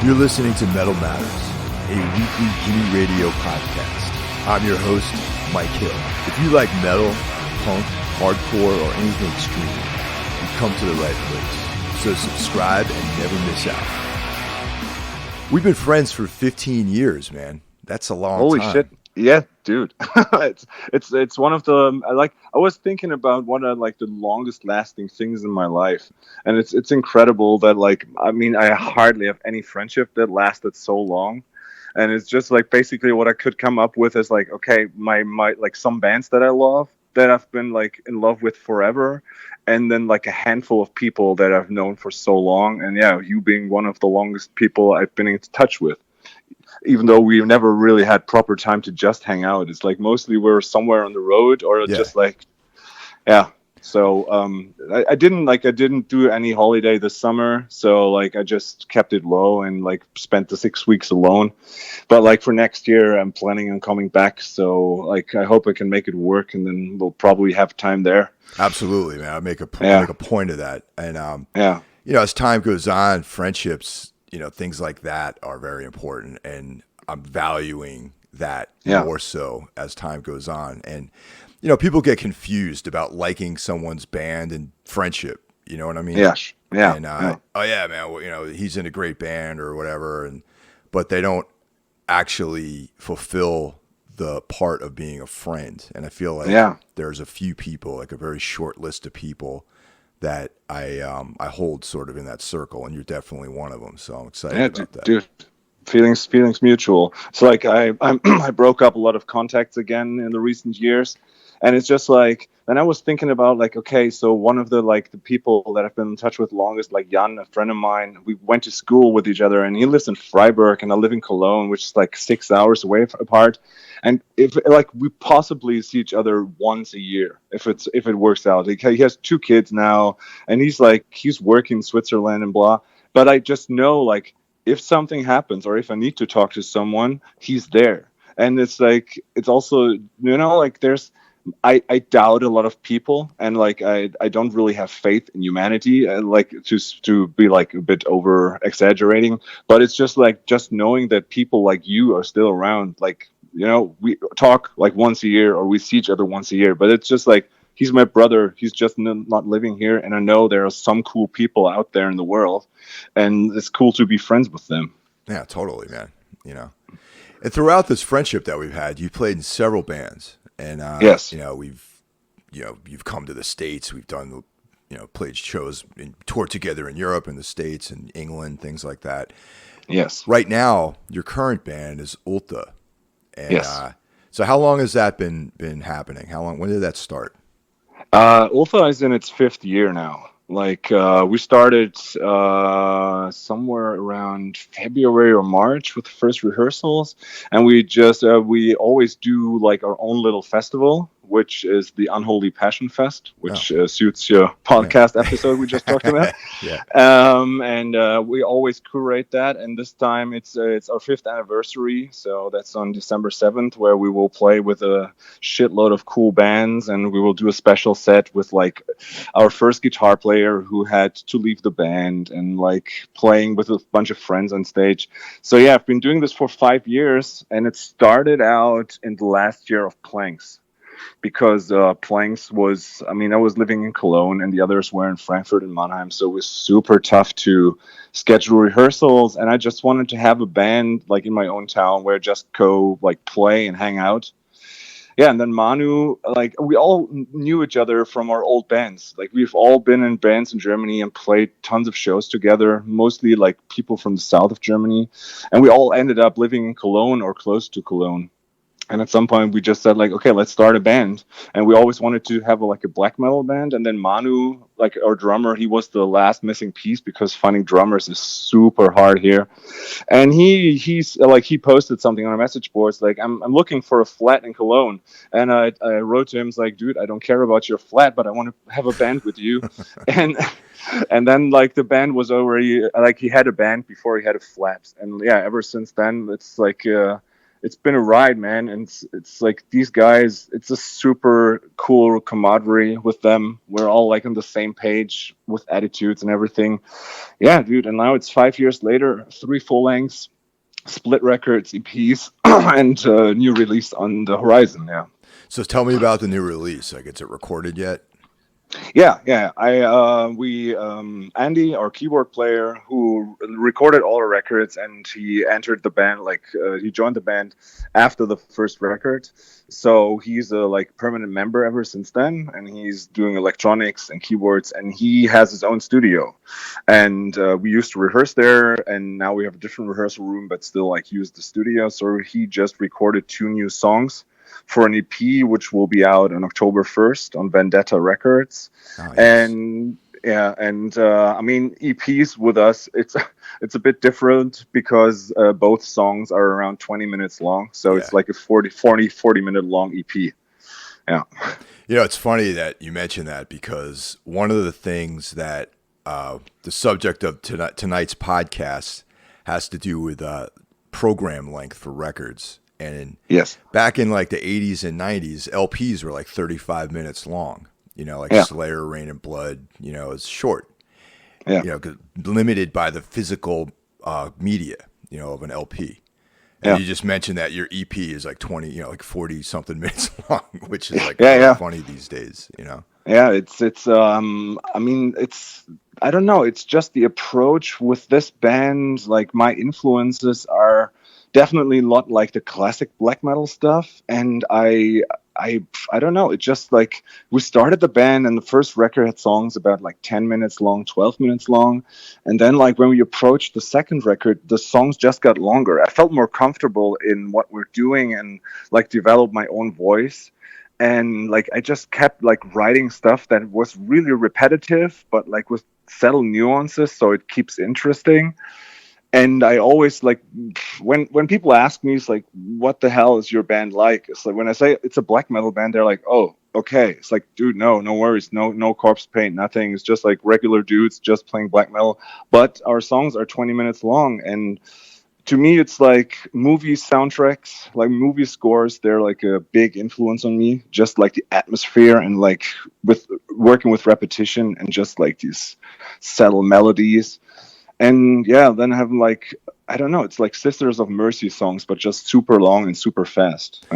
You're listening to Metal Matters, a weekly Guinea radio podcast. I'm your host, Mike Hill. If you like metal, punk, hardcore, or anything extreme, you've come to the right place. So subscribe and never miss out. We've been friends for 15 years, man. That's a long time. Holy shit. Yeah, dude. it's one of the I was thinking about one of the longest lasting things in my life, and it's incredible that I hardly have any friendship that lasted so long, and it's just basically what I could come up with is okay, my some bands that I love that I've been in love with forever, and then a handful of people that I've known for so long, and yeah, you being one of the longest people I've been in touch with. Even though we never really had proper time to just hang out, it's mostly we're somewhere on the road or just So I didn't do any holiday this summer, so I just kept it low and spent the 6 weeks alone. But for next year, I'm planning on coming back, so I hope I can make it work, and then we'll probably have time there. Absolutely, man. I make a point of that, and as time goes on, friendships, things like that are very important, and I'm valuing that more so as time goes on. And, people get confused about liking someone's band and friendship. You know what I mean? Yeah. And, oh yeah, man, well, he's in a great band or whatever. But they don't actually fulfill the part of being a friend. And I feel like there's a few people, a very short list of people that I hold sort of in that circle, and you're definitely one of them. So I'm excited about that. Dude, feelings mutual. So I broke up a lot of contacts again in the recent years, and it's just then I was thinking about okay, so one of the people that I've been in touch with longest, Jan, a friend of mine, we went to school with each other, and he lives in Freiburg and I live in Cologne, which is 6 hours away apart. And if we possibly see each other once a year, if it works out. He has 2 kids now, and he's working in Switzerland and blah. But I just know if something happens or if I need to talk to someone, he's there. And it's it's also there's I doubt a lot of people, and I don't really have faith in humanity, to be a bit over exaggerating, but it's just just knowing that people like you are still around. We talk once a year, or we see each other once a year, but it's just he's my brother. He's just not living here, and I know there are some cool people out there in the world, and it's cool to be friends with them. Yeah, totally, man. And throughout this friendship that we've had, you played in several bands, and yes, you've come to the States. We've done played shows and toured together in Europe and the States and England, things like that. Yes. Right now, your current band is Ultha. And, yes. So how long has that been happening? When did that start? Ultha is in its 5th year now. We started somewhere around February or March with the first rehearsals, and we always do our own little festival, which is the Unholy Passion Fest, which suits your podcast episode we just talked about. And we always curate that, and this time it's our 5th anniversary, so that's on December 7th, where we will play with a shitload of cool bands, and we will do a special set with our first guitar player who had to leave the band, and playing with a bunch of friends on stage. So yeah, I've been doing this for 5 years, and it started out in the last year of Planks. Because Planks was, I was living in Cologne and the others were in Frankfurt and Mannheim, so it was super tough to schedule rehearsals, and I just wanted to have a band in my own town where I just go play and hang out. Yeah, and then Manu, we all knew each other from our old bands. We've all been in bands in Germany and played tons of shows together, mostly people from the south of Germany, and we all ended up living in Cologne or close to Cologne. And at some point, we just said like, okay, let's start a band. And we always wanted to have like a black metal band. And then Manu, like our drummer, he was the last missing piece because finding drummers is super hard here. And he posted something on our message boards like, I'm looking for a flat in Cologne. And I wrote to him, it's like, dude, I don't care about your flat, but I want to have a band with you. and and then like the band was already like, he had a band before he had a flat. And yeah, ever since then, it's like it's been a ride, man. And it's like these guys, it's a super cool camaraderie with them. We're all like on the same page with attitudes and everything. Yeah, dude. And now it's 5 years later, 3 full lengths, split records, EPs, and new release on the horizon. Yeah. So tell me about the new release. Like, is it recorded yet? Yeah. Andy, our keyboard player, who recorded all our records, and he entered the band. Like, he joined the band after the first record, so he's a like permanent member ever since then. And he's doing electronics and keyboards, and he has his own studio. And we used to rehearse there, and now we have a different rehearsal room, but still like use the studio. So he just recorded 2 new songs for an EP, which will be out on October 1st on Vendetta Records. Nice. And yeah, and I mean, EPs with us, it's a bit different because both songs are around 20 minutes long. So it's like a 40 minute long EP. Yeah. You know, it's funny that you mentioned that, because one of the things that the subject of tonight's podcast has to do with program length for records. And yes, back in like the 80s and 90s, LPs were like 35 minutes long. You know, like Slayer, Rain and Blood, you know, it's short. Yeah. You know, limited by the physical media, you know, of an LP. And you just mentioned that your EP is like 20, you know, like 40 something minutes long, which is like funny these days, you know? Yeah, I mean, I don't know. It's just the approach with this band. Like, my influences are definitely a lot like the classic black metal stuff. And I don't know. It's just like, we started the band and the first record had songs about like 10 minutes long, 12 minutes long. And then like when we approached the second record, the songs just got longer. I felt more comfortable in what we're doing and like developed my own voice. And like, I just kept like writing stuff that was really repetitive, but like with subtle nuances. So it keeps interesting. And I always like, when people ask me, it's like, what the hell is your band like? It's like, when I say it's a black metal band, they're like, oh, okay. It's like, dude, no worries. No corpse paint, nothing. It's just like regular dudes just playing black metal. But our songs are 20 minutes long. And to me, it's like movie soundtracks, like movie scores. They're like a big influence on me, just like the atmosphere and like with working with repetition and just like these subtle melodies. And yeah, then have like, I don't know, it's like Sisters of Mercy songs, but just super long and super fast.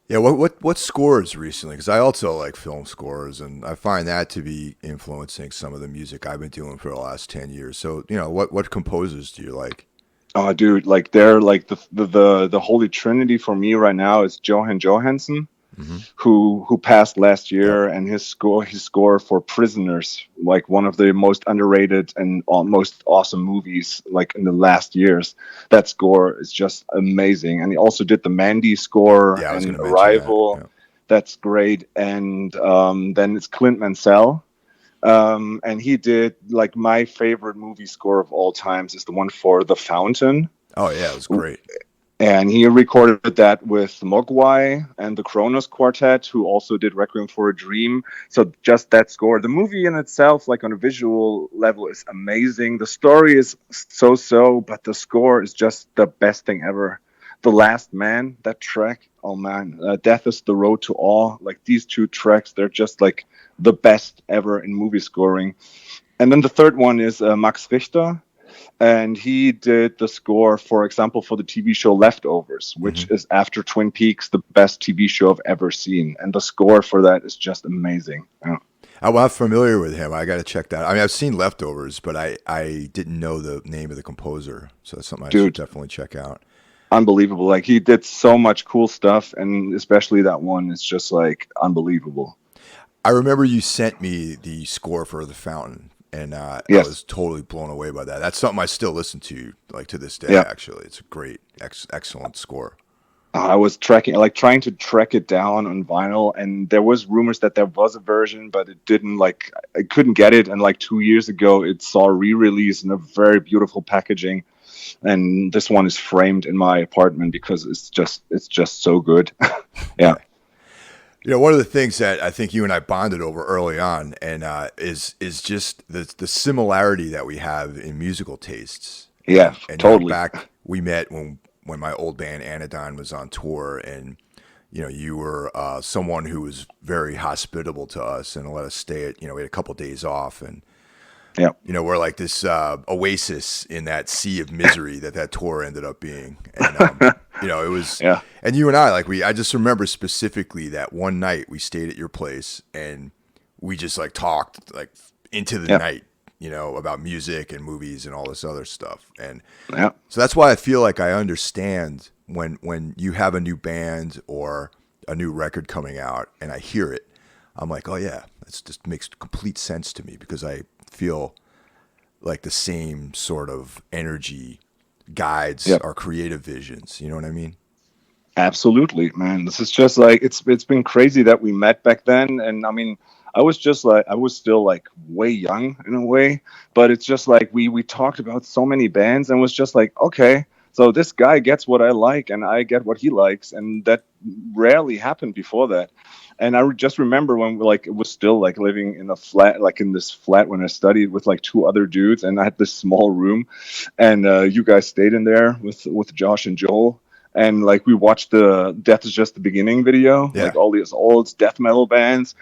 Yeah, what scores recently? Because I also like film scores, and I find that to be influencing some of the music I've been doing for the last 10 years. So, you know, what composers do you like? Oh, dude, like they're like the holy trinity for me right now is Johan Johansson. Mm-hmm. who passed last year, and his score for Prisoners, like one of the most underrated and most awesome movies like in the last years. That score is just amazing. And he also did the Mandy score and Arrival. That. That's great. And then it's Clint Mansell. And he did like my favorite movie score of all times is the one for The Fountain. Oh yeah, it was great. And he recorded that with Mogwai and the Kronos Quartet, who also did Requiem for a Dream. So just that score. The movie in itself, like on a visual level, is amazing. The story is so-so, but the score is just the best thing ever. The Last Man, that track, oh man. Death is the Road to Awe. Like these 2 tracks, they're just like the best ever in movie scoring. And then the third one is Max Richter. And he did the score, for example, for the TV show Leftovers, which is after Twin Peaks, the best TV show I've ever seen. And the score for that is just amazing. Yeah. I'm not familiar with him. I got to check that. I mean, I've seen Leftovers, but I didn't know the name of the composer. So that's something I should definitely check out. Unbelievable. Like he did so much cool stuff. And especially that one is just like unbelievable. I remember you sent me the score for The Fountain. And I was totally blown away by that. That's something I still listen to, like to this day. Actually, it's a great, excellent score. I was trying to track it down on vinyl, and there was rumors that there was a version, but it didn't, like, I couldn't get it. And like 2 years ago, it saw a re-release in a very beautiful packaging, and this one is framed in my apartment because it's just so good. Yeah. You know, one of the things that I think you and I bonded over early on, and is just the similarity that we have in musical tastes. Yeah, And you know, totally. back we met when my old band Anodyne was on tour, and you know, you were someone who was very hospitable to us and let us stay at. You know, we had a couple days off, and Yeah. you know, we're like this oasis in that sea of misery that tour ended up being. And you know, it was, Yeah. and you and I, like, I just remember specifically that one night we stayed at your place and we just like talked like into the Yeah. night, you know, about music and movies and all this other stuff. And Yeah. so that's why I feel like I understand when you have a new band or a new record coming out and I hear it, I'm like, oh yeah, that just makes complete sense to me because I feel like the same sort of energy guides Yeah. our creative visions. You know what I mean? Absolutely, man. This is just like it's been crazy that we met back then, and I mean, I was still like way young in a way, but it's just like we talked about so many bands and was just like, okay, so this guy gets what I like and I get what he likes, and that rarely happened before that. And just remember when like it was still like living in a flat, like in this flat when I studied with like two other dudes, and I had this small room, and you guys stayed in there with Josh and Joel, and like we watched the Death is Just the Beginning video, Yeah. like all these old death metal bands,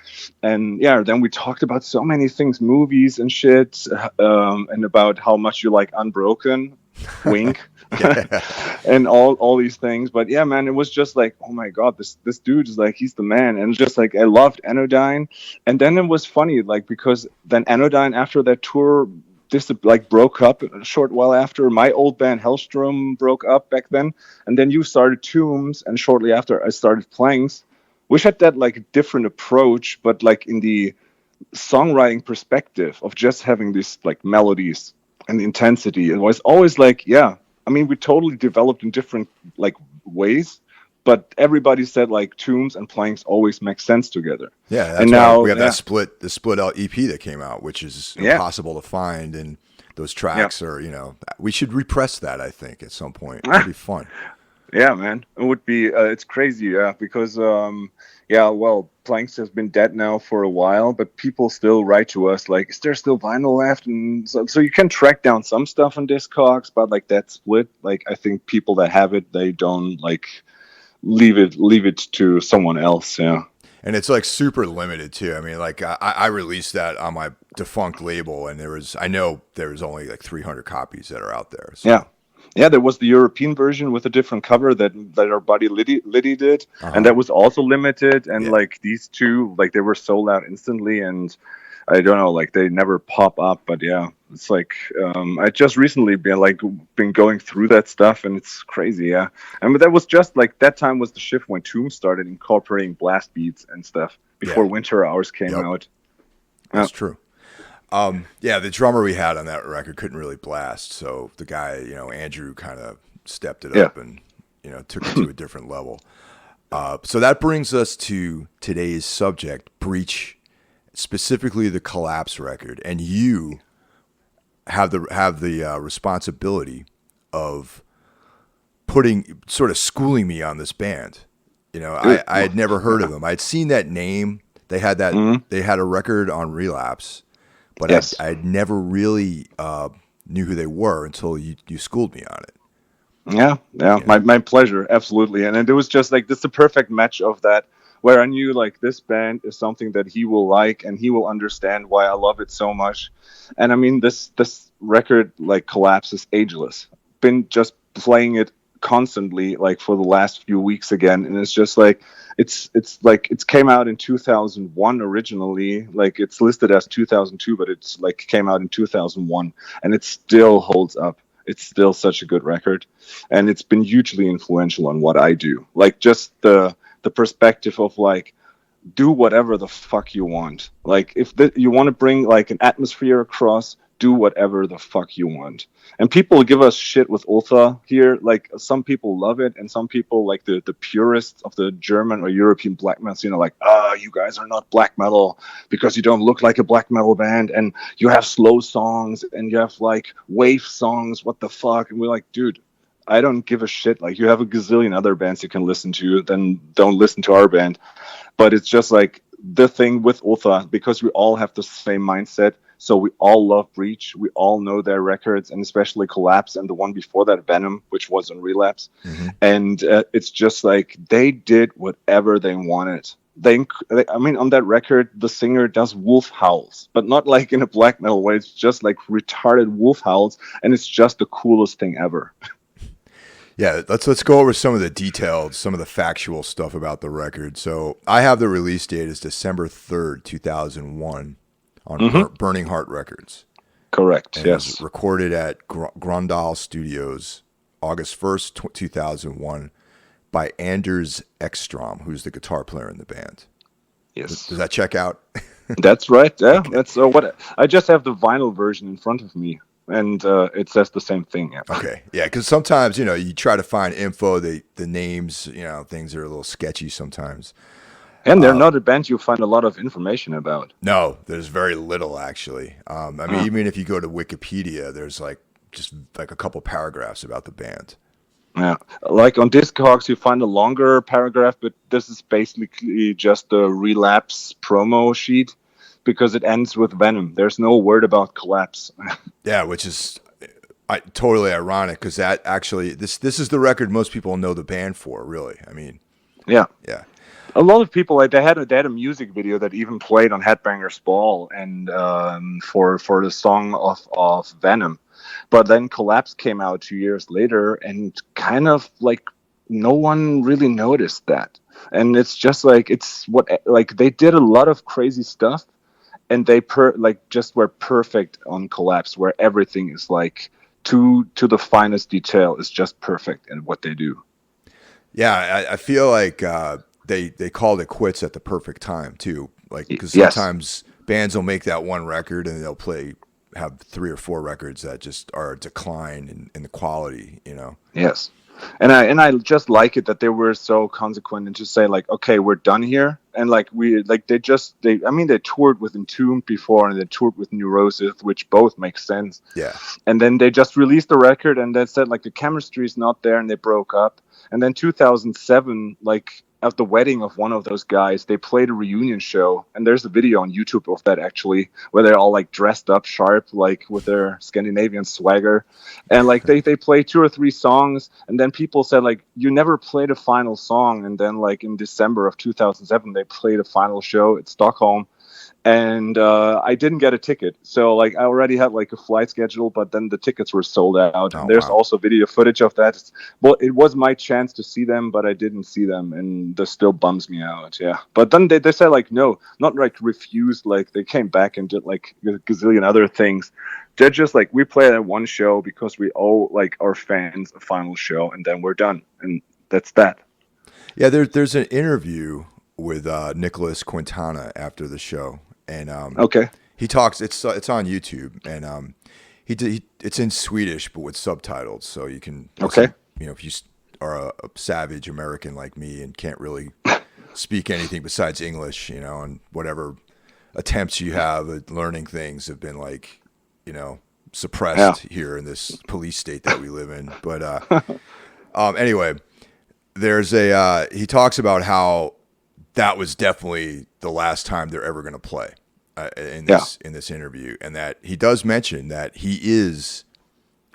and yeah, then we talked about so many things, movies and shit, and about how much you like Unbroken, wink, Yeah. and all these things. But yeah, man, it was just like, oh my god, this dude is like, he's the man. And just like I loved Anodyne, and then it was funny, like, because then Anodyne after that tour this like broke up a short while after. My old band Hellstrom broke up back then, and then you started Tombs, and shortly after I started Planks, which had that like different approach, but like in the songwriting perspective of just having these like melodies and the intensity. It was always like, yeah, I mean, we totally developed in different like ways, but everybody said like Tombs and Planks always make sense together. Yeah, And that's why now, we have yeah, the split out EP that came out, which is yeah, impossible to find, and those yeah. tracks are, you know, we should repress that. I think at some point it'd be fun. Yeah, man, it would be. It's crazy, yeah, because yeah, well, Planks has been dead now for a while, but people still write to us like, "Is there still vinyl left?" And so you can track down some stuff on Discogs, but like that split, like I think people that have it, they don't like leave it to someone else. Yeah, And it's like super limited too. I mean, like I released that on my defunct label, and I know there was only like 300 copies that are out there. yeah. So, Yeah, there was the European version with a different cover that our buddy Liddy did, and uh-huh. that was also limited. And Yeah. like these two, like they were sold out instantly, and I don't know, like they never pop up. But yeah, it's like I just recently been going through that stuff, and it's crazy. Yeah, and but that was just like that time was the shift when Tomb started incorporating blast beats and stuff before Yeah. Winter Hours came Yep. out. Yeah, That's true. Yeah, the drummer we had on that record couldn't really blast, so the guy, you know, Andrew, kind of stepped it yeah, up and, you know, took it to a different level. So that brings us to today's subject, Breach, specifically the Kollapse record, and you have the responsibility of sort of schooling me on this band. You know, dude. I had never heard of them. I'd seen that name. Mhm. They had a record on Relapse, but Yes. I'd never really knew who they were until you schooled me on it. Yeah, yeah, You know? my pleasure, absolutely. And it was just like this the perfect match of that, where I knew like this band is something that he will like and he will understand why I love it so much. And I mean this record like Collapse is ageless. Been just playing it constantly like for the last few weeks again, and it's just like it's like it's came out in 2001 originally, like it's listed as 2002, but it's like came out in 2001, and it still holds up. It's still such a good record, and it's been hugely influential on what I do. Like just the perspective of like do whatever the fuck you want. Like if you want to bring like an atmosphere across, do whatever the fuck you want. And people give us shit with Ultha here. Like, some people love it, and some people, like the purists of the German or European black metal, like, you guys are not black metal because you don't look like a black metal band, and you have slow songs and you have like wave songs. What the fuck? And we're like, dude, I don't give a shit. Like, you have a gazillion other bands you can listen to, then don't listen to our band. But it's just like the thing with Ultha, because we all have the same mindset. So we all love Breach. We all know their records, and especially Kollapse and the one before that, Venom, which was on Relapse. Mm-hmm. And it's just like they did whatever they wanted. I mean, on that record, the singer does wolf howls, but not like in a black metal way. It's just like retarded wolf howls, and it's just the coolest thing ever. Yeah, let's go over some of the details, some of the factual stuff about the record. So I have the release date as December 3rd, 2001 on Burning Heart Records. Correct, and yes. It was recorded at Grondal Studios, August 1st, 2001 by Anders Ekstrom, who's the guitar player in the band. Yes. Does that check out? That's right, yeah. Okay. That's what I just have the vinyl version in front of me. And it says the same thing. Yeah. Okay. Yeah, because sometimes, you try to find info, the names, things are a little sketchy sometimes. And they're not a band you find a lot of information about. No, there's very little, actually. I mean, even if you go to Wikipedia, there's just a couple paragraphs about the band. Yeah. Like on Discogs, you find a longer paragraph, but this is basically just a Relapse promo sheet, because it ends with Venom. There's no word about Kollapse. Yeah, which is totally ironic, because that actually, this is the record most people know the band for, really. I mean, yeah. A lot of people, they had a music video that even played on Headbangers Ball, and for the song of Venom. But then Kollapse came out 2 years later, and kind of like no one really noticed that. And it's just like they did a lot of crazy stuff. And they just were perfect on Kollapse, where everything is like to the finest detail is just perfect in what they do. Yeah, I feel like they called it quits at the perfect time too. Like, because sometimes bands will make that one record and they'll have 3 or 4 records that just are a decline in the quality. Yes. And I just like it that they were so consequent and just say like, okay, we're done here. And they toured with Entombed before, and they toured with Neurosis, which both make sense. Yeah. And then they just released the record, and they said like the chemistry is not there, and they broke up. And then 2007, like at the wedding of one of those guys, they played a reunion show, and there's a video on YouTube of that actually, where they're all like dressed up sharp, like with their Scandinavian swagger, and like they play 2 or 3 songs, and then people said like, you never played a final song. And then like in December of 2007, they played a final show at Stockholm. And I didn't get a ticket. So like I already had like a flight schedule, but then the tickets were sold out. And there's also video footage of that. Well, it was my chance to see them, but I didn't see them, and this still bums me out. Yeah. But then they said like, no, not like refused. Like they came back and did like a gazillion other things. They're just like, we play that one show because we owe like our fans a final show, and then we're done. And that's that. Yeah, there's an interview with Nicholas Quintana after the show. And he talks. It's on YouTube, and it's in Swedish but with subtitles, so you can listen, if you are a savage American like me and can't really speak anything besides English, and whatever attempts you have at learning things have been like, suppressed here in this police state that we live in. But anyway, there's he talks about how that was definitely the last time they're ever going to play in this interview, and that he does mention that he is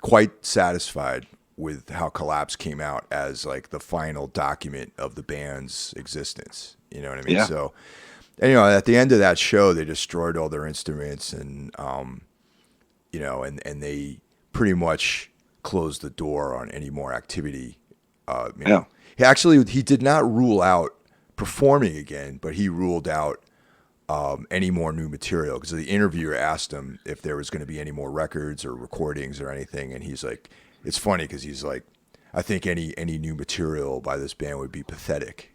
quite satisfied with how Kollapse came out as like the final document of the band's existence. You know what I mean? Yeah. So, and, at the end of that show, they destroyed all their instruments, and and they pretty much closed the door on any more activity. He did not rule out performing again, but he ruled out any more new material, because the interviewer asked him if there was going to be any more records or recordings or anything, and he's like, it's funny because he's like, I think any new material by this band would be pathetic.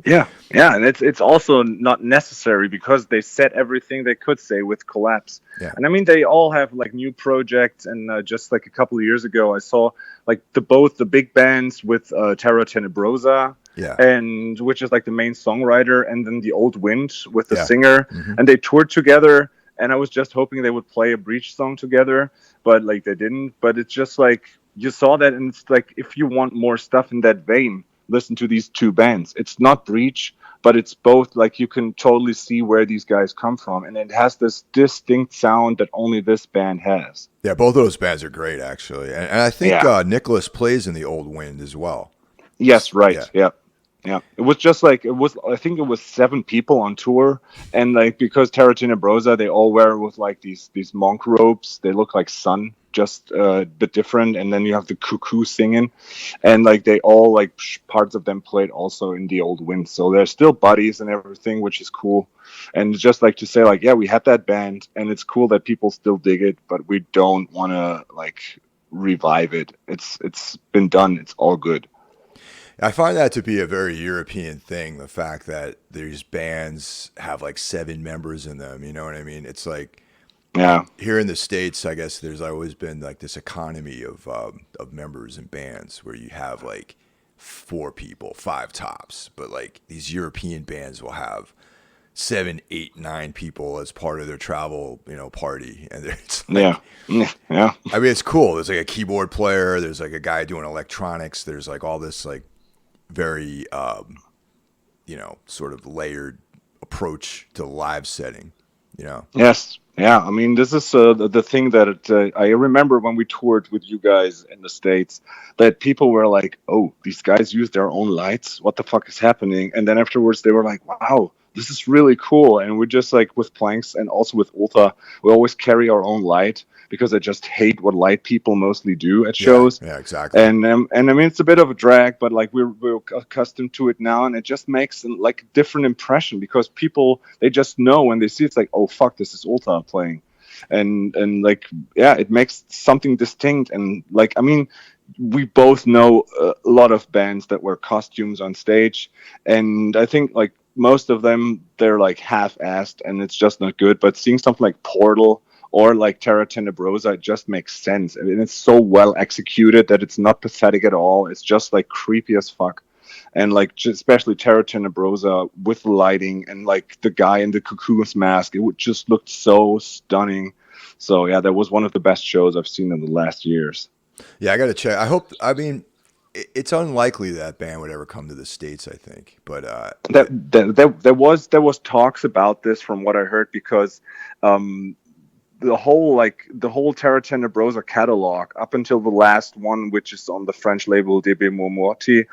Yeah, yeah, and it's also not necessary because they said everything they could say with Kollapse. Yeah, And I mean, they all have like new projects, and just like a couple of years ago, I saw like both the big bands with Terra Tenebrosa, yeah, and which is like the main songwriter, and then the Old Wind with the yeah. singer, Hmm. and they toured together. And I was just hoping they would play a Breach song together, but like they didn't. But it's just like you saw that, and it's like if you want more stuff in that vein, listen to these two bands. It's not Breach, but it's both. Like you can totally see where these guys come from, and it has this distinct sound that only this band has. Yeah, both of those bands are great, actually, and I think Yeah. Nicholas plays in the Old Wind as well. Yes. Yeah, Right. Yeah. Yeah. It was just like it was. I think it was 7 people on tour, and like because Terra Tenebrosa, they all wear with like these monk robes. They look like sun, just a bit different. And then you have the cuckoo singing, and like they all like parts of them played also in the Old Wind, so they're still buddies and everything, which is cool. And just like to say like, yeah, we had that band, and it's cool that people still dig it, but we don't want to like revive it. It's been done. It's all good. I find that to be a very European thing. The fact that these bands have like 7 members in them, you know what I mean? It's like Yeah. here in the States, I guess there's always been like this economy of members and bands where you have like 4 people, 5 tops, but like these European bands will have 7, 8, 9 people as part of their travel, party, and it's like, Yeah. Yeah. I mean, it's cool. There's like a keyboard player, there's like a guy doing electronics, there's like all this like very, sort of layered approach to live setting, you know. Yes. Yeah. I mean, this is the thing that I remember when we toured with you guys in the States, that people were like, oh, these guys use their own lights. What the fuck is happening? And then afterwards they were like, wow, this is really cool. And we're just like with Planks and also with Ultha, we always carry our own light because I just hate what light people mostly do at Yeah, shows. yeah, exactly. And I mean, it's a bit of a drag, but like we're accustomed to it now, and it just makes like a different impression because people, they just know when they see it's like, oh fuck, this is Ultha playing, and like, yeah, it makes something distinct. And like, I mean, we both know a lot of bands that wear costumes on stage, and I think like most of them, they're like half-assed and it's just not good. But seeing something like Portal or like Terra Tenebrosa, it just makes sense. And it's so well executed that it's not pathetic at all. It's just like creepy as fuck. And like, especially Terra Tenebrosa with the lighting and like the guy in the cocoon's mask, it would just looked so stunning. So yeah, that was one of the best shows I've seen in the last years. Yeah, I got to check. I mean, it's unlikely that band would ever come to the States, I think. But There was talks about this from what I heard, because um, the whole Terra Tenebrosa catalog up until the last one, which is on the French label DB Morti,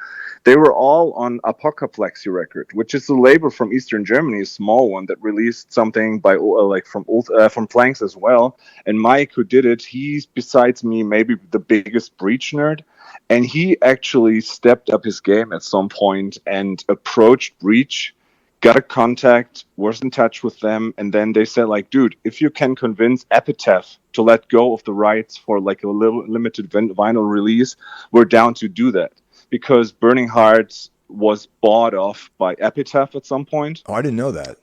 they were all on Apocaplexy record, which is a label from Eastern Germany, a small one that released something by like from Planks as well. And Mike, who did it, he's besides me maybe the biggest Breach nerd, and he actually stepped up his game at some point and approached Breach, got a contact, was in touch with them, and then they said like, dude, if you can convince Epitaph to let go of the rights for like a little limited vinyl release, we're down to do that. Because Burning Hearts was bought off by Epitaph at some point. oh, I didn't know that.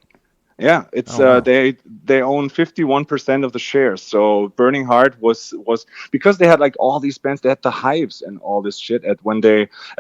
Yeah, it's Oh, wow. they own 51% of the shares. So Burning Heart was because they had like all these bands, they had the Hives and all this shit at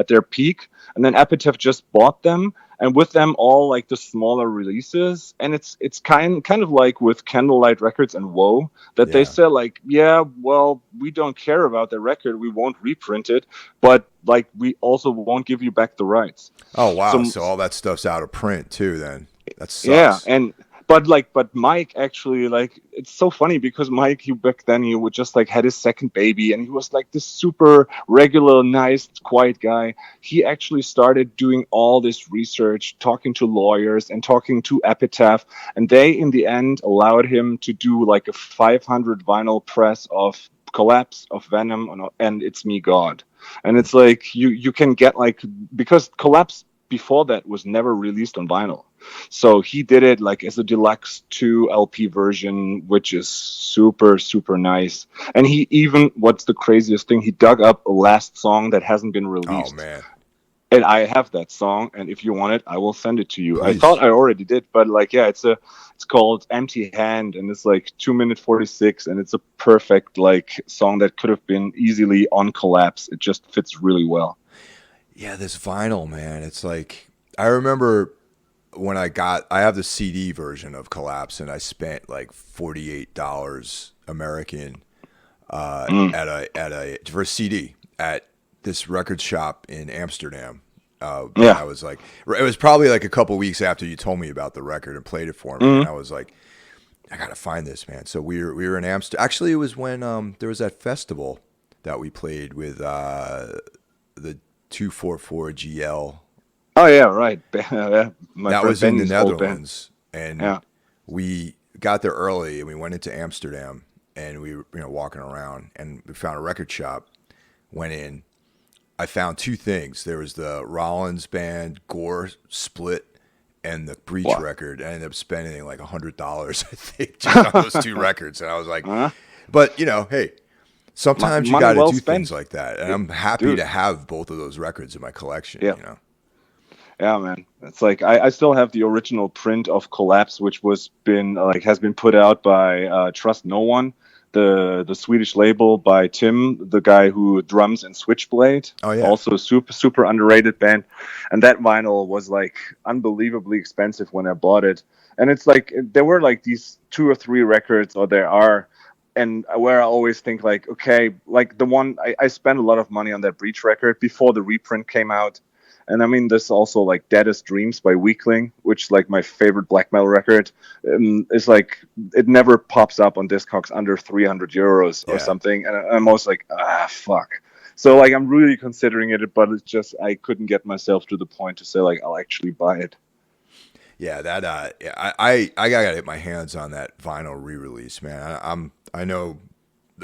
their peak, and then Epitaph just bought them, and with them all like the smaller releases. And it's kind of like with Candlelight Records and Woe, that they Yeah. said like, yeah, well, we don't care about the record, we won't reprint it, but like we also won't give you back the rights. Oh, wow. So So all that stuff's out of print too. Then that yeah, sucks. and but Mike actually, like, it's so funny because Mike, he back then, he would just like had his second baby, and he was like this super regular, nice, quiet guy. He actually started doing all this research, talking to lawyers and talking to Epitaph, and they in the end allowed him to do like a 500 vinyl press of Collapse, of Venom, and It's Me God. And it's like you can get like, because Collapse before that was never released on vinyl. So he did it like as a deluxe 2 LP version, which is super, super nice. And he even, what's the craziest thing, he dug up a last song that hasn't been Oh released. man. And I have that song, and if you want it, I will send it to you. I thought Please. I already did, but like, yeah, it's called Empty Hand, and it's like 2 minute 46, and it's a perfect like song that could have been easily on Collapse. It just fits really well. Yeah, this vinyl, man. It's like I remember when I have the CD version of Collapse, and I spent like $48 American Mm, at a for a CD at this record shop in Amsterdam. And yeah. I was like, it was probably like a couple weeks after you told me about the record and played it for me, and Mm, I was like, I gotta find this, man. So we were in Amsterdam. Actually, it was when there was that festival that we played with the 244 GL. oh yeah, right. Yeah, my That friend was in the Benny's old band. Netherlands, and Yeah. we got there early, and we went into Amsterdam, and we were walking around, and we found a record shop. Went in. I found two things. There was the Rollins band Gore split and the Breach Wow. record. I ended up spending like $100, I think, just on those two records. And I was like, Huh? but hey, sometimes you Money got to well do things spent. like that. And Yeah, I'm happy dude. to have both of those records in my collection. Yeah. Yeah, man. It's like I still have the original print of Collapse, which was been like has been put out by Trust No One, the Swedish label by Tim, the guy who drums in Switchblade, Oh yeah, also super underrated band. And that vinyl was like unbelievably expensive when I bought it. And it's like there were like these two or three records, or there are, and where I always think like, okay, like the one I spent a lot of money on that Breach record before the reprint came out. And I mean, there's also like Deadest Dreams by Weakling, which is like my favorite black metal record. It's like it never pops up on Discogs under 300 euros or yeah. something. And I'm always like, fuck. So like I'm really considering it, but it's just I couldn't get myself to the point to say like I'll actually buy it. Yeah, that yeah, I gotta get my hands on that vinyl re-release, man. I know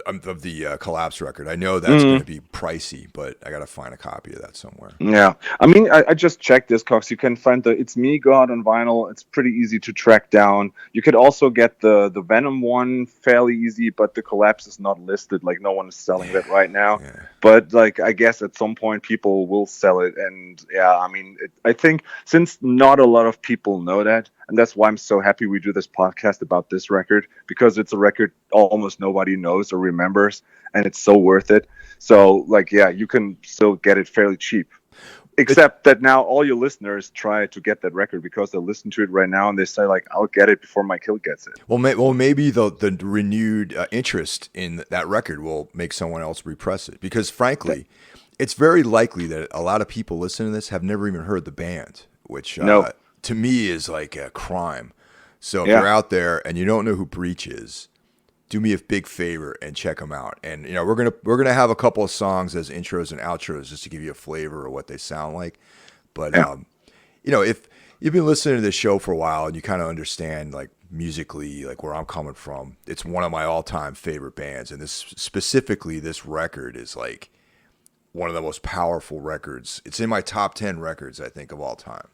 of the Collapse record. I know that's going to be pricey, but I gotta find a copy of that somewhere. Yeah, I mean, I just checked Discogs. You can find the "It's Me God" on vinyl. It's pretty easy to track down. You could also get the Venom one fairly easy, but the Collapse is not listed. Like no one is selling that right now. Yeah. But like I guess at some point people will sell it. And yeah, I mean, I think since not a lot of people know that, and that's why I'm so happy we do this podcast about this record, because it's a record almost nobody knows or remembers, and it's so worth it. So, like, yeah, you can still get it fairly cheap. Except that now all your listeners try to get that record because they listen to it right now and they say, like, I'll get it before my kill gets it. Well, maybe the renewed interest in that record will make someone else repress it. Because frankly, it's very likely that a lot of people listening to this have never even heard the band, which No. to me is like a crime. So if Yeah. you're out there and you don't know who Breach is, do me a big favor and check them out. And we're gonna have a couple of songs as intros and outros just to give you a flavor of what they sound like. But Yeah. if you've been listening to this show for a while and you kind of understand like musically like where I'm coming from, it's one of my all-time favorite bands. And this record is like one of the most powerful records. It's in my top 10 records, I think, of all time.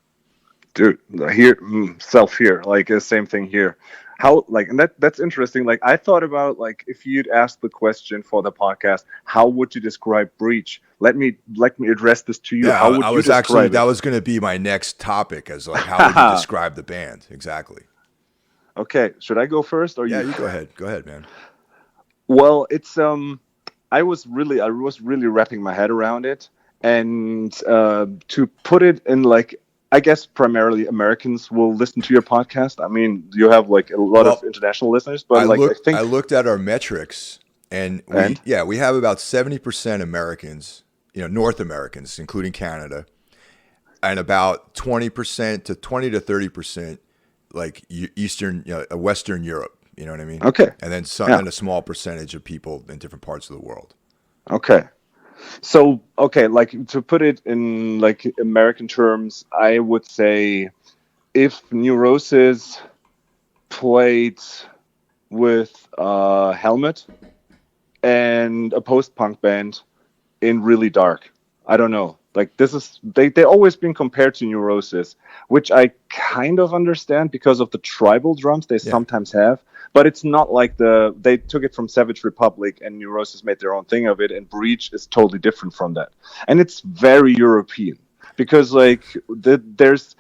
Dude, here, self here, like, same thing here. How, like, and that's interesting. Like, I thought about, like, if you'd asked the question for the podcast, how would you describe Breach? Let me address this to you. Yeah, How would I you was actually describe that it? was going to be my next topic, as like how would you describe the band exactly? Okay, should I go first or Yeah, you? you go ahead. Go ahead, man. Well, it's I was really wrapping my head around it, and to put it in, like, I guess primarily Americans will listen to your podcast. I mean, you have like a lot of Well, international listeners, but like I I think, looked at our metrics, and and we have about 70% Americans, North Americans, including Canada, and about 20% to 20 to 30% like Eastern, Western Europe. You know what I mean? okay, And then yeah, and a small percentage of people in different parts of the world. okay. So okay, like to put it in like American terms, I would say if Neurosis played with Helmet and a post-punk band in really dark. I don't know. Like this is they always been compared to Neurosis, which I kind of understand because of the tribal drums they Yeah. sometimes have. But it's not like they took it from Savage Republic and Neurosis made their own thing of it, and Breach is totally different from that. And it's very European. because like there's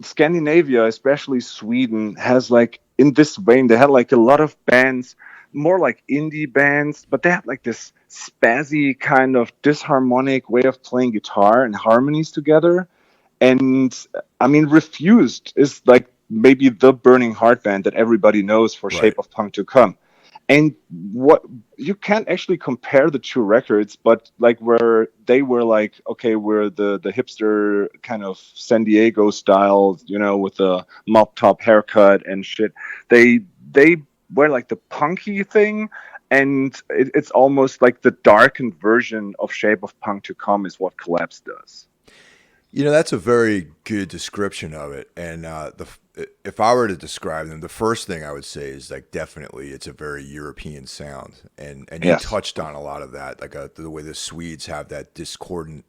Scandinavia, especially Sweden, has like in this vein. They had like a lot of bands, more like indie bands, but they had like this spazzy kind of disharmonic way of playing guitar and harmonies together. And I mean, Refused is like maybe the burning heart band that everybody knows for Right. Shape of Punk to Come. And what you can't actually compare the two records, but like where they were like, okay, we're the hipster kind of San Diego style, you know, with the mop top haircut and shit. They were like the punky thing, and it's almost like the darkened version of Shape of Punk to Come is what Collapse does. You know, that's a very good description of it. And if I were to describe them, the first thing I would say is like definitely it's a very European sound, and you Yes. touched on a lot of that, like the way the Swedes have that discordant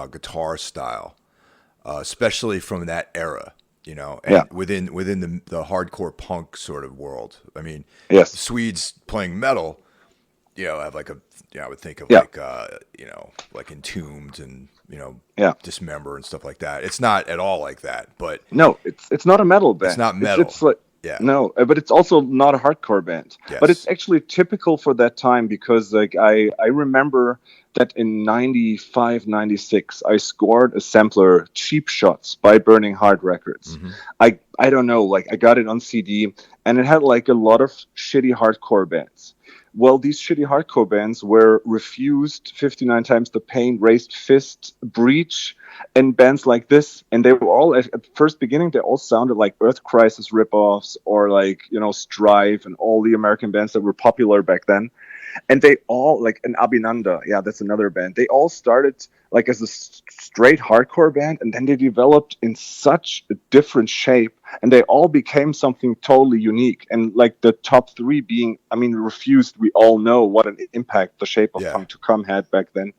guitar style, especially from that era. You know, and Yeah. within the hardcore punk sort of world. I mean, Yes. the Swedes playing metal, you know, have like a, you know, I would think of Yeah. like, you know, like Entombed and, you know, Yeah. Dismember and stuff like that. It's not at all like that, but No, it's not a metal band. it's not metal. It's like Yeah. no, but it's also not a hardcore band. Yes. But it's actually typical for that time because like I remember that in 95, 96, I scored a sampler, Cheap Shots by Burning Heart Records. Mhm. I don't know, like I got it on CD and it had like a lot of shitty hardcore bands. Well, these shitty hardcore bands were Refused, 59 Times the Pain, Raised Fist, Breach, and bands like this. And they were all, at first beginning, they all sounded like Earth Crisis ripoffs or like, you know, Strive and all the American bands that were popular back then. And they all, like, an Abhinanda, yeah, that's another band. They all started like as a straight hardcore band, and then they developed in such a different shape, and they all became something totally unique. And like the top three being, I mean, Refused, we all know what an impact the Shape of Yeah. Punk to Come had back then,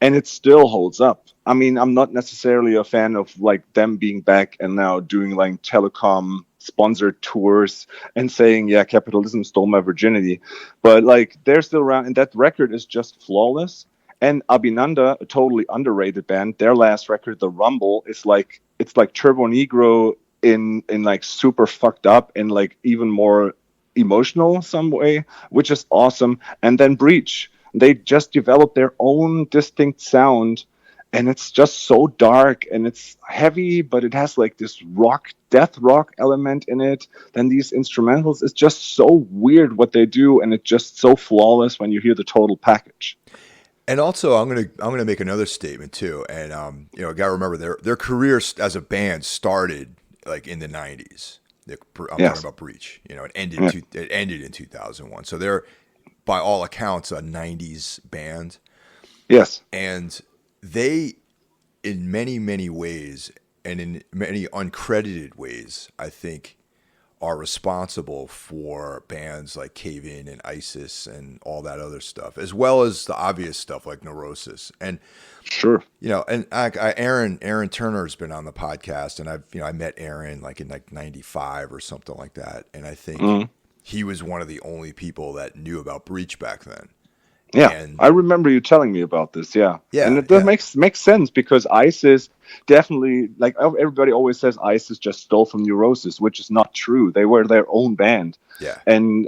and it still holds up. I mean, I'm not necessarily a fan of like them being back and now doing like telecom sponsored tours and saying, yeah, capitalism stole my virginity. But like they're still around, and that record is just flawless. And Abhinanda, a totally underrated band, their last record, The Rumble, is like it's like Turbo Negro in like super fucked up and like even more emotional some way, which is awesome. And then Breach, they just developed their own distinct sound, and it's just so dark and it's heavy, but it has like this rock, death rock element in it. Then these instrumentals, it's just so weird what they do, and it's just so flawless when you hear the total package. And also, I'm gonna make another statement too. And you know, gotta remember their career as a band started like in the '90s. I'm Yes. talking about Breach. You know, it ended Yeah. it ended in 2001. So they're, by all accounts, a '90s band. Yes. And they, in many ways, and in many uncredited ways, I think, are responsible for bands like Cave In and ISIS and all that other stuff, as well as the obvious stuff like Neurosis. And Sure. you know, and Aaron Turner's been on the podcast, and I met Aaron like in like '95 or something like that, and I think he was one of the only people that knew about Breach back then. Yeah, And I remember you telling me about this. Yeah, Yeah, and it does yeah. makes sense because ISIS definitely, like everybody always says, ISIS just stole from Neurosis, which is not true. They were their own band. Yeah. and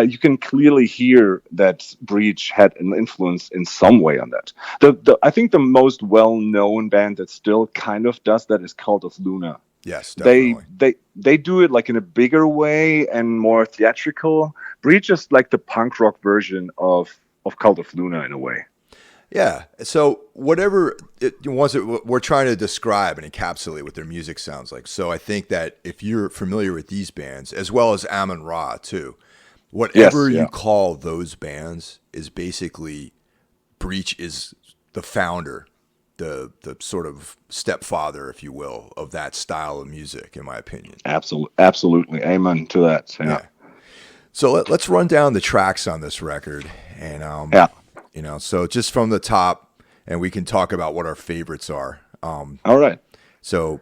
you can clearly hear that Breach had an influence in some way on that. The I think the most well known band that still kind of does that is Cult of Luna. Yes, definitely. They do it like in a bigger way and more theatrical. Breach is like the punk rock version of Cult of Luna in a way. Yeah. So whatever it was, we're trying to describe and encapsulate what their music sounds like. So I think that if you're familiar with these bands, as well as Amon Ra too, whatever Yes, yeah. you call those bands is basically Breach is the founder, the sort of stepfather, if you will, of that style of music, in my opinion. Absolutely. Amen to that. Yeah. So let's run down the tracks on this record, and Yeah. you know, so just from the top, and we can talk about what our favorites are. All right. So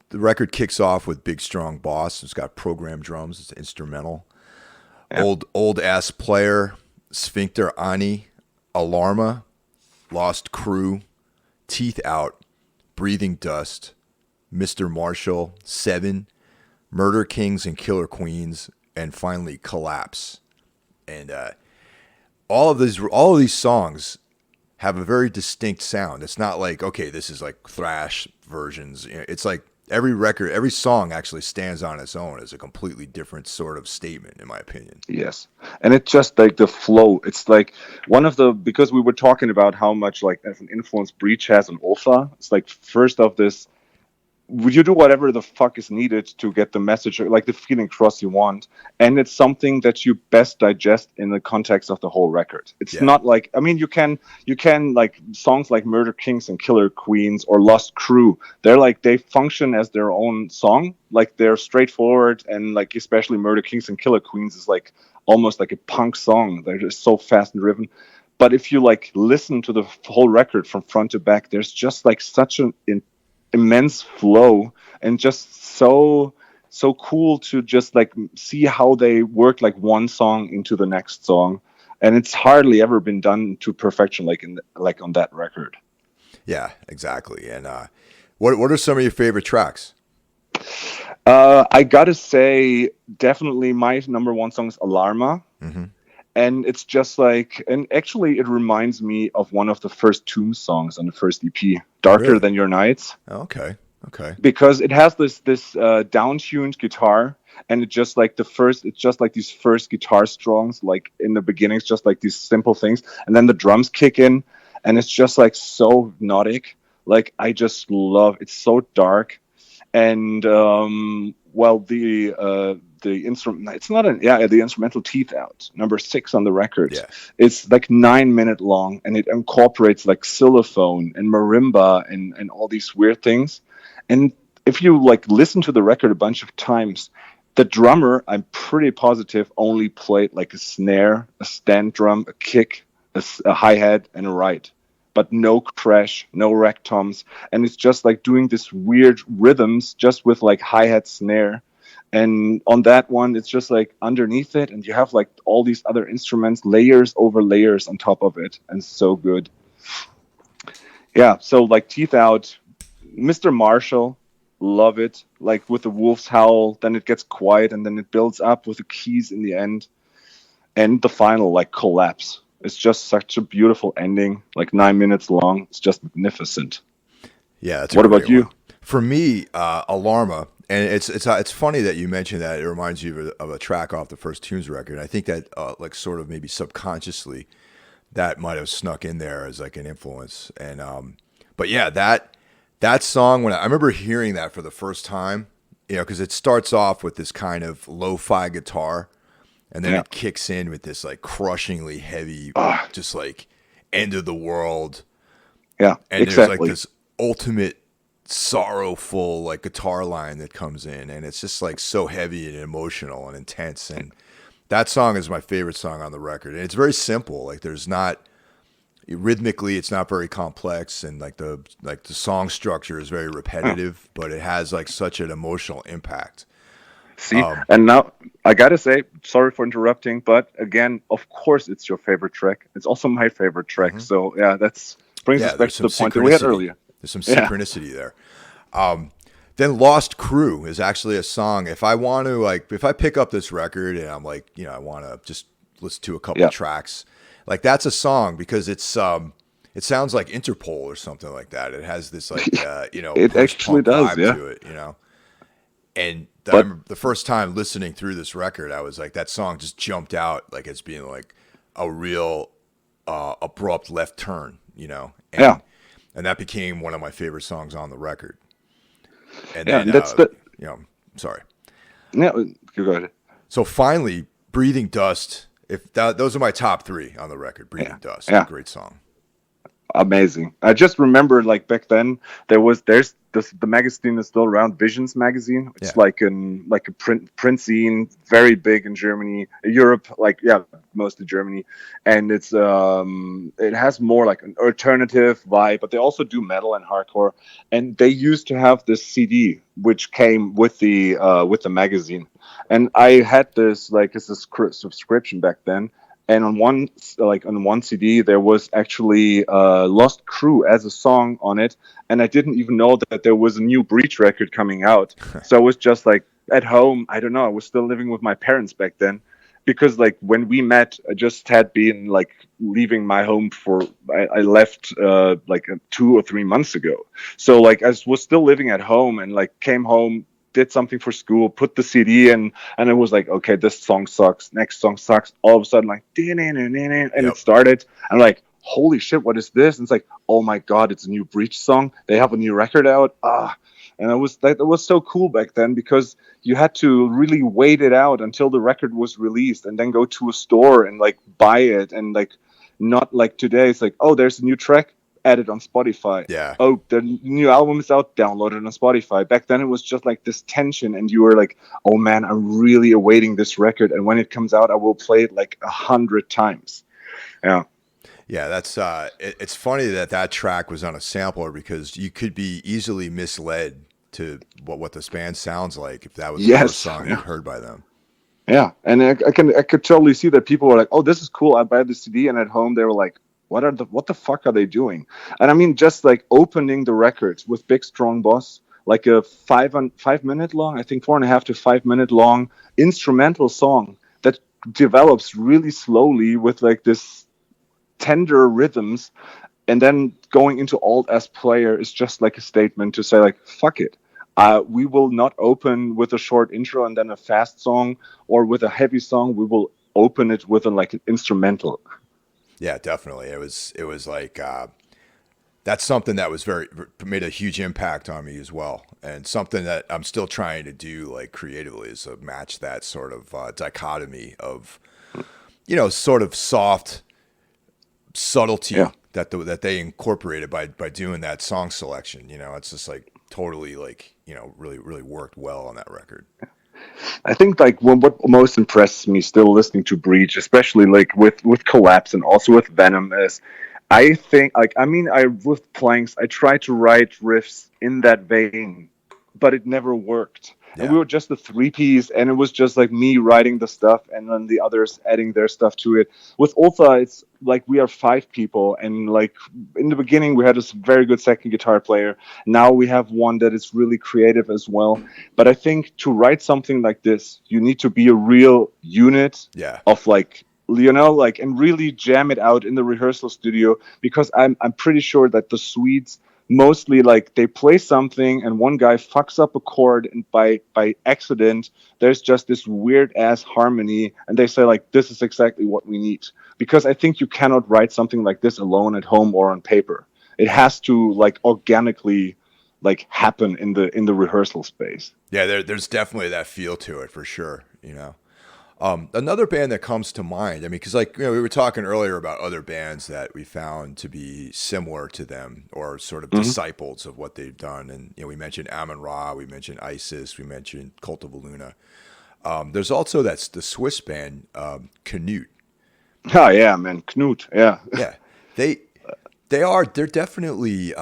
the record kicks off with Big Strong Boss. It's got programmed drums. It's instrumental. Yeah. Old Ass Player, Sphincter Ani, Alarma, Lost Crew, Teeth Out, Breathing Dust, Mr. Marshall, Seven, Murder Kings and Killer Queens, and finally Kollapse. And all of these songs have a very distinct sound. It's not like, okay, this is like thrash versions. It's like every song actually stands on its own as a completely different sort of statement, in my opinion. Yes. And it's just like the flow. It's like because we were talking about how much like as an influence Breach has on Ultha. It's like first of this, would you do whatever the fuck is needed to get the message, like the feeling across you want, and it's something that you best digest in the context of the whole record. It's not like, I mean, you can like songs like Murder Kings and Killer Queens or Lost Crew, they function as their own song, like they're straightforward, and like especially Murder Kings and Killer Queens is like almost like a punk song. They're just so fast and driven. But if you like listen to the whole record from front to back, there's just like such an immense flow, and just so cool to just like see how they work like one song into the next song, and it's hardly ever been done to perfection like on that record. Yeah, exactly. And what are some of your favorite tracks? I gotta say, definitely my number one song is Alarma. Mm-hmm. And it's just like, and actually it reminds me of one of the first Tomb songs on the first EP, Darker Than Your Nights. Okay. Because it has this down-tuned guitar, and it's just like these first guitar strongs, like in the beginning, it's just like these simple things, and then the drums kick in, and it's just like so hypnotic. Like I just love it's so dark, and the instrument, it's not the instrumental Teeth Out, number 6 on the record. Yeah. It's like 9 minutes long, and it incorporates like xylophone and marimba and all these weird things. And if you like listen to the record a bunch of times, the drummer, I'm pretty positive, only played like a snare, a stand drum, a kick, a hi-hat, and a ride. But no crash, no rack toms. And it's just like doing this weird rhythms just with like hi-hat, snare. And on that one, it's just like underneath it, and you have like all these other instruments, layers over layers on top of it, and so good. Yeah, so like Teeth Out, Mr. Marshall, love it. Like with the wolf's howl, then it gets quiet, and then it builds up with the keys in the end. And the final, like Kollapse. It's just such a beautiful ending, like 9 minutes long. It's just magnificent. Yeah, that's what about you? One. For me, Alarma. And it's funny that you mentioned that. It reminds you of a track off the first Tunes record. I think that like sort of maybe subconsciously that might have snuck in there as like an influence. And but yeah, that song, when I remember hearing that for the first time, because it starts off with this kind of lo-fi guitar, and then it kicks in with this like crushingly heavy, just like end of the world. Yeah, and exactly. There's like this ultimate sorrowful like guitar line that comes in, and it's just like so heavy and emotional and intense. And that song is my favorite song on the record, and it's very simple. Like there's not rhythmically, it's not very complex, and like the song structure is very repetitive, but it has like such an emotional impact. See, and now I gotta say, sorry for interrupting, but again, of course, it's your favorite track. It's also my favorite track. Mm-hmm. So yeah, brings us back to the point that we had earlier. There's some synchronicity there. Then Lost Crew is actually a song. If I want to, like, if I pick up this record and I'm like, I want to just listen to a couple of tracks, like that's a song because it sounds like Interpol or something like that. It has this like, it actually does, to it, And the first time listening through this record, I was like, that song just jumped out like as being like a real abrupt left turn, And that became one of my favorite songs on the record. And then, that's sorry. Yeah, go ahead. So finally, Breathing Dust. Those are my top 3 on the record. Breathing Dust, great song. Amazing. I just remember, like back then, there's the magazine is still around, Visions magazine. It's like a print zine, very big in Germany, Europe, mostly Germany, and it's it has more like an alternative vibe, but they also do metal and hardcore. And they used to have this CD which came with the magazine, and I had this like as a subscription back then. and on one CD there was actually Lost Crew as a song on it, and I didn't even know that there was a new Breach record coming out. So I was just like at home. I don't know. I was still living with my parents back then, because like when we met, I just had been like leaving my home for. I left 2 or 3 months ago. So like I was still living at home, and like came home, did something for school, put the CD in, and it was like, okay, this song sucks. Next song sucks. All of a sudden, like, and it started. I'm like, holy shit, what is this? And it's like, oh my god, it's a new Breach song. They have a new record out. And it was so cool back then, because you had to really wait it out until the record was released, and then go to a store and like buy it, and like not like today. It's like, oh, there's a new track, add it on Spotify. Yeah. Oh, the new album is out, download it on Spotify. Back then it was just like this tension, and you were like, oh man, I'm really awaiting this record, and when it comes out, I will play it like 100 times. Yeah. Yeah, that's it's funny that track was on a sampler, because you could be easily misled to what this band sounds like if that was the first song you heard by them. Yeah, and I could totally see that people were like, "Oh, this is cool. I buy the CD," and at home they were like, "What the fuck are they doing?" And I mean, just like opening the record with Big Strong Boss, like a 5 minute long, I think 4.5 to 5 minute long instrumental song that develops really slowly with like this tender rhythms, and then going into alt as player is just like a statement to say like, fuck it. We will not open with a short intro and then a fast song, or with a heavy song. We will open it with an instrumental. Yeah, definitely. It was like that's something that was made a huge impact on me as well, and something that I'm still trying to do like creatively, is to match that sort of dichotomy of, sort of soft subtlety that they incorporated by doing that song selection. It's just like totally like, really, really worked well on that record. I think like what most impresses me still listening to Breach, especially like with Kollapse and also with Venom, is I think like, I mean, with Planks, I tried to write riffs in that vein, but it never worked. Yeah. And we were just a 3-piece, and it was just like me writing the stuff and then the others adding their stuff to it. With Ultha, it's like we are 5 people, and like in the beginning we had a very good second guitar player. Now we have one that is really creative as well. But I think to write something like this, you need to be a real unit of like, and really jam it out in the rehearsal studio, because I'm pretty sure that the Swedes mostly like they play something and one guy fucks up a chord, and by accident there's just this weird ass harmony, and they say like, this is exactly what we need. Because I think you cannot write something like this alone at home or on paper. It has to like organically like happen in the rehearsal space. Yeah, there's definitely that feel to it for sure. Another band that comes to mind, I mean, because like, we were talking earlier about other bands that we found to be similar to them, or sort of disciples of what they've done. And, we mentioned Amon-Ra, we mentioned Isis, we mentioned Cult of Luna. There's also the Swiss band, Knut. Oh yeah, man, Knut. Yeah. Yeah. They're definitely,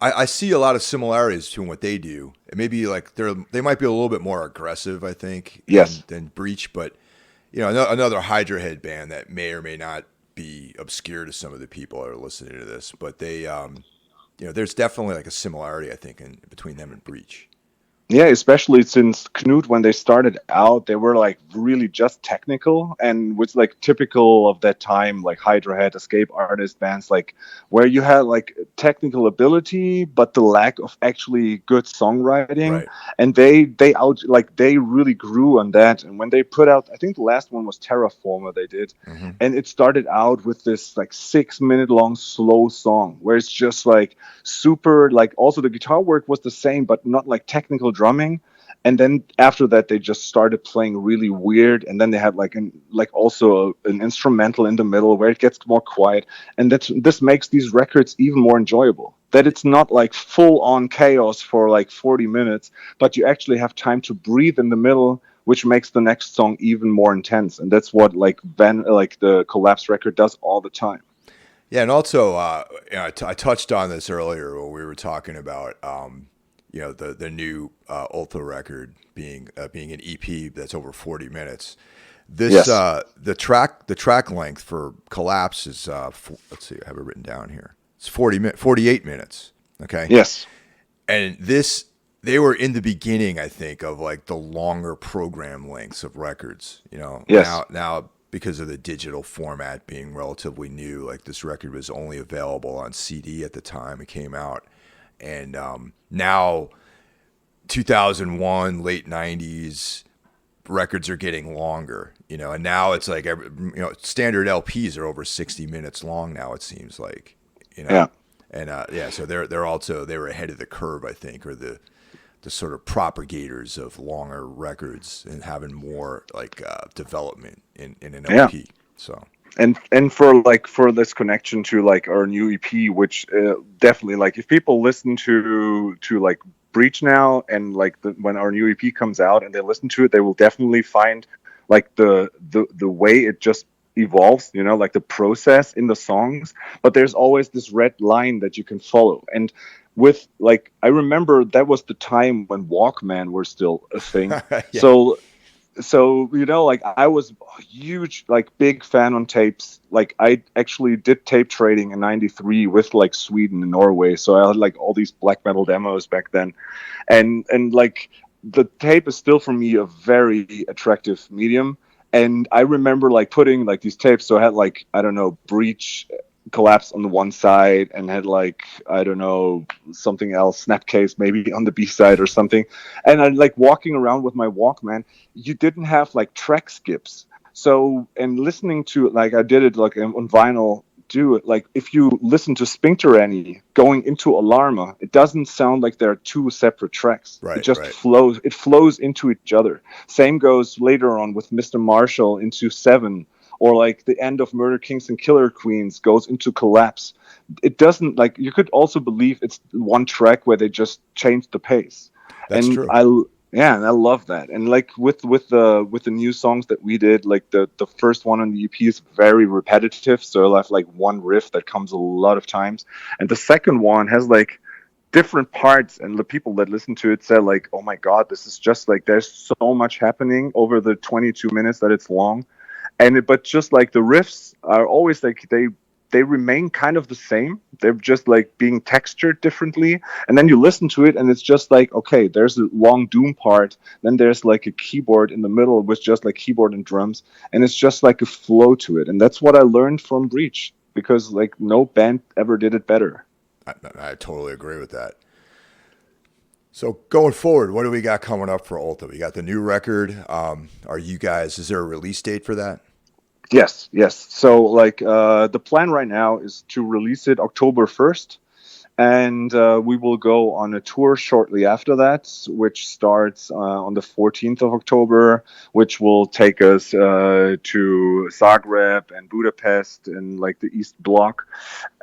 I see a lot of similarities to what they do. It may be like they might be a little bit more aggressive, I think, than Breach, but another Hydra Head band that may or may not be obscure to some of the people that are listening to this, but they, there's definitely like a similarity, I think, between them and Breach. Yeah, especially since Knut, when they started out, they were like really just technical, and was like typical of that time, like Hydra Head, escape artist bands, like where you had like technical ability, but the lack of actually good songwriting. Right. And they really grew on that. And when they put out, I think the last one was Terraformer they did, and it started out with this like 6-minute long slow song where it's just like super, like also the guitar work was the same, but not like technical drumming. And then after that they just started playing really weird, and then they had like an instrumental in the middle where it gets more quiet, and this makes these records even more enjoyable, that it's not like full on chaos for like 40 minutes, but you actually have time to breathe in the middle, which makes the next song even more intense. And that's what like the Kollapse record does all the time. Yeah, and also I touched on this earlier when we were talking about the new Ultha record being an EP that's over 40 minutes. This Yes. the track length for Kollapse is let's see, I have it written down here. It's 48 minutes. Okay. Yes. And this, they were in the beginning, I think, of like the longer program lengths of records. You know, Yes. now because of the digital format being relatively new, like this record was only available on CD at the time it came out, and now 2001, late 90s records are getting longer. You know, and now it's like standard LPs are over 60 minutes long now. It seems like, you know. Yeah. And so they were ahead of the curve, I think, or the sort of propagators of longer records and having more like development in an LP. Yeah. So and for this connection to like our new EP, which definitely, like, if people listen to like Breach now, and like when our new EP comes out and they listen to it, they will definitely find like the way it just evolves, you know, like the process in the songs. But there's always this red line that you can follow. And with, like, I remember that was the time when Walkman were still a thing. yeah. So you know, like, I was a huge, like, big fan on tapes. Like, I actually did tape trading in '93 with like Sweden and Norway, so I had like all these black metal demos back then. And like, the tape is still for me a very attractive medium. And I remember like putting like these tapes, so I had like, I don't know, Breach, Collapse on the one side, and had like, I don't know, something else, Snapcase maybe on the B side or something. And I like walking around with my Walkman. You didn't have like track skips. So, and listening to it, like I did it like on vinyl, do it like, if you listen to Sphincterani going into Alarma, it doesn't sound like there are two separate tracks. Right, it just right. flows into each other. Same goes later on with Mr. Marshall into Seven, or like the end of Murder Kings and Killer Queens goes into Collapse. It doesn't, like, you could also believe it's one track where they just changed the pace. That's And true. and I love that. And like with the new songs that we did, like the first one on the EP is very repetitive, so I'll have like one riff that comes a lot of times, and the second one has like different parts, and the people that listen to it said like, oh my god, this is just like, there's so much happening over the 22 minutes that it's long. But just like the riffs are always like, they remain kind of the same. They're just like being textured differently. And then you listen to it and it's just like, okay, there's a long doom part. Then there's like a keyboard in the middle with just like keyboard and drums. And it's just like a flow to it. And that's what I learned from Breach, because like no band ever did it better. I totally agree with that. So going forward, what do we got coming up for Ultha? We got the new record. Is there a release date for that? Yes. So like the plan right now is to release it October 1st. And we will go on a tour shortly after that, which starts on the 14th of October, which will take us to Zagreb and Budapest and like the East Bloc.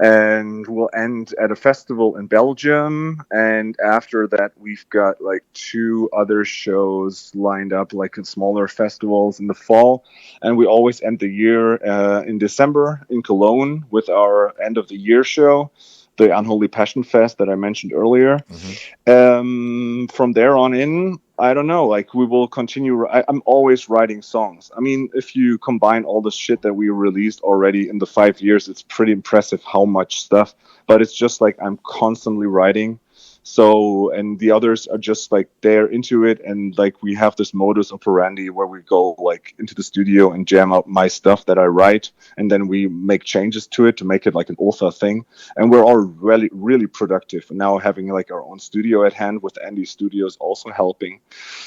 And we'll end at a festival in Belgium. And after that, we've got like 2 other shows lined up, like in smaller festivals in the fall. And we always end the year in December in Cologne with our end of the year show, the Unholy Passion Fest that I mentioned earlier. Mm-hmm. From there on in, I don't know, like we will continue. I'm always writing songs. I mean, if you combine all the shit that we released already in the 5 years, it's pretty impressive how much stuff. But it's just like I'm constantly writing. So, and the others are just like, they're into it, and like we have this modus operandi where we go like into the studio and jam out my stuff that I write, and then we make changes to it to make it like an Ultha thing. And we're all really, really productive. And now having like our own studio at hand with Andy Studios also helping.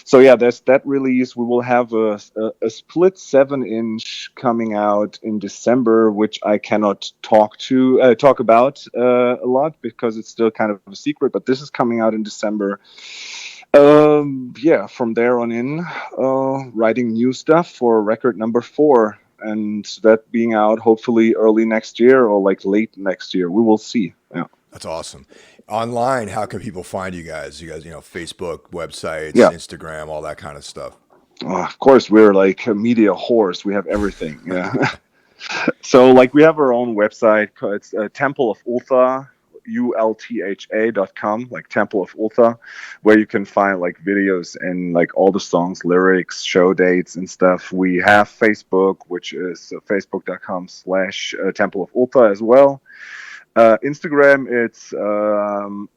So yeah, there's that release. We will have a split 7-inch coming out in December, which I cannot talk about a lot because it's still kind of a secret, but this is coming out in December. From there on in, writing new stuff for record number 4, and that being out hopefully early next year or like late next year. We will see. Yeah. That's awesome. Online, how can people find you guys? You guys, Facebook, websites, Yeah. Instagram, all that kind of stuff. Of course, we're like a media horse. We have everything. Yeah. So like we have our own website. It's Temple of Ultha. ultha.com, like Temple of Ultha, where you can find like videos and like all the songs, lyrics, show dates and stuff. We have Facebook, which is facebook.com/Temple of Ultha as well. Instagram, it's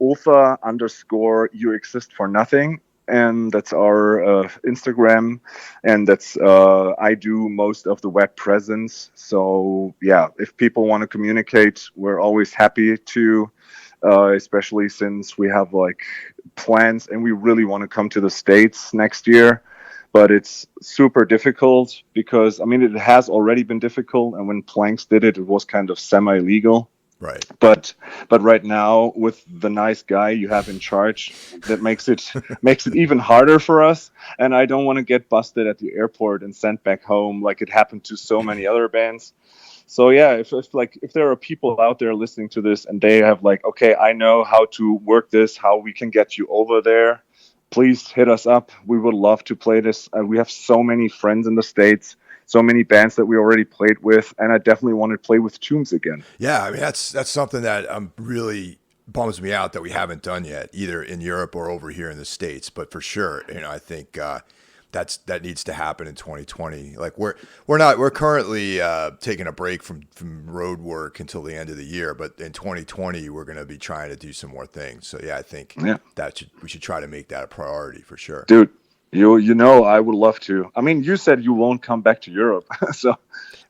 Ultha_you exist for nothing. And that's our Instagram, and that's I do most of the web presence. So yeah, if people want to communicate, we're always happy to, especially since we have like plans and we really want to come to the States next year. But it's super difficult because, I mean, it has already been difficult, and when Planks did it, it was kind of semi-legal. Right. But right now, with the nice guy you have in charge, that makes it even harder for us. And I don't want to get busted at the airport and sent back home like it happened to so many other bands. So yeah, if there are people out there listening to this and they have like, okay, I know how to work this, how we can get you over there, please hit us up. We would love to play this. We have so many friends in the States, so many bands that we already played with, and I definitely want to play with Tombs again. Yeah, I mean, that's something that really bums me out that we haven't done yet, either in Europe or over here in the States. But for sure, I think that needs to happen in 2020. Like we're currently taking a break from road work until the end of the year, but in 2020 we're going to be trying to do some more things. So yeah, I think we should try to make that a priority for sure, dude. You know, I would love to. I mean, you said you won't come back to Europe, so.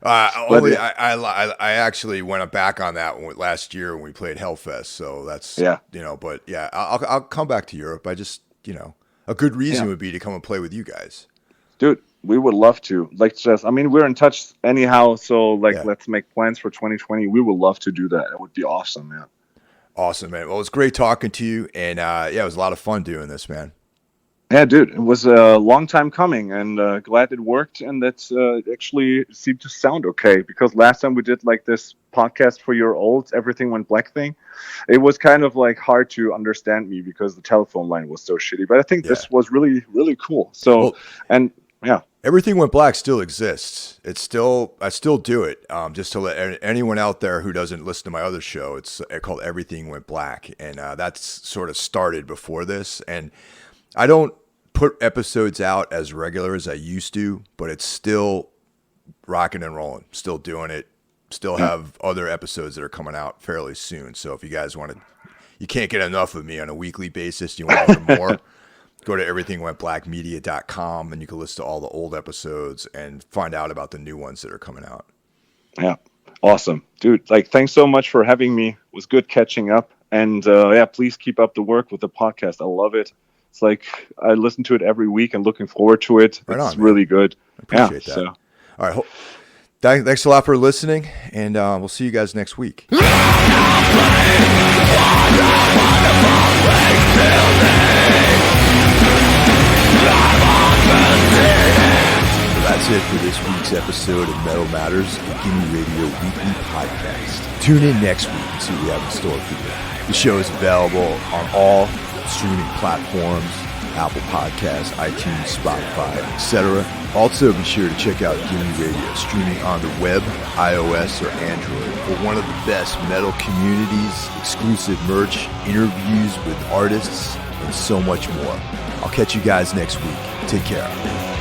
I actually went back on that one last year when we played Hellfest. So that's but yeah, I'll come back to Europe. I just a good reason would be to come and play with you guys, dude. We would love to. We're in touch anyhow. So let's make plans for 2020. We would love to do that. It would be awesome, man. Awesome, man. Well, it was great talking to you, and it was a lot of fun doing this, man. Yeah, dude, it was a long time coming, and glad it worked, and that's actually seemed to sound okay, because last time we did like this podcast for your old Everything Went Black thing, it was kind of like hard to understand me because the telephone line was so shitty, but I think this was really, really cool. So, Everything Went Black still exists. I still do it. Just to let anyone out there who doesn't listen to my other show, it's called Everything Went Black, and that's sort of started before this, and I don't put episodes out as regular as I used to, but it's still rocking and rolling, still doing it, still have other episodes that are coming out fairly soon. So if you guys you can't get enough of me on a weekly basis, you want to hear more, go to everythingwentblackmedia.com and you can listen to all the old episodes and find out about the new ones that are coming out. Yeah. Awesome. Dude, thanks so much for having me. It was good catching up. And please keep up the work with the podcast. I love it. It's like I listen to it every week and looking forward to it. It's really good. I appreciate that. So. All right. Thanks a lot for listening, and we'll see you guys next week. So that's it for this week's episode of Metal Matters, a Gimme Radio weekly podcast. Tune in next week and see what we have in store for you. The show is available on all streaming platforms, Apple Podcasts, iTunes, Spotify, etc. Also, be sure to check out Gimme Radio, streaming on the web, iOS, or Android, for one of the best metal communities, exclusive merch, interviews with artists, and so much more. I'll catch you guys next week. Take care.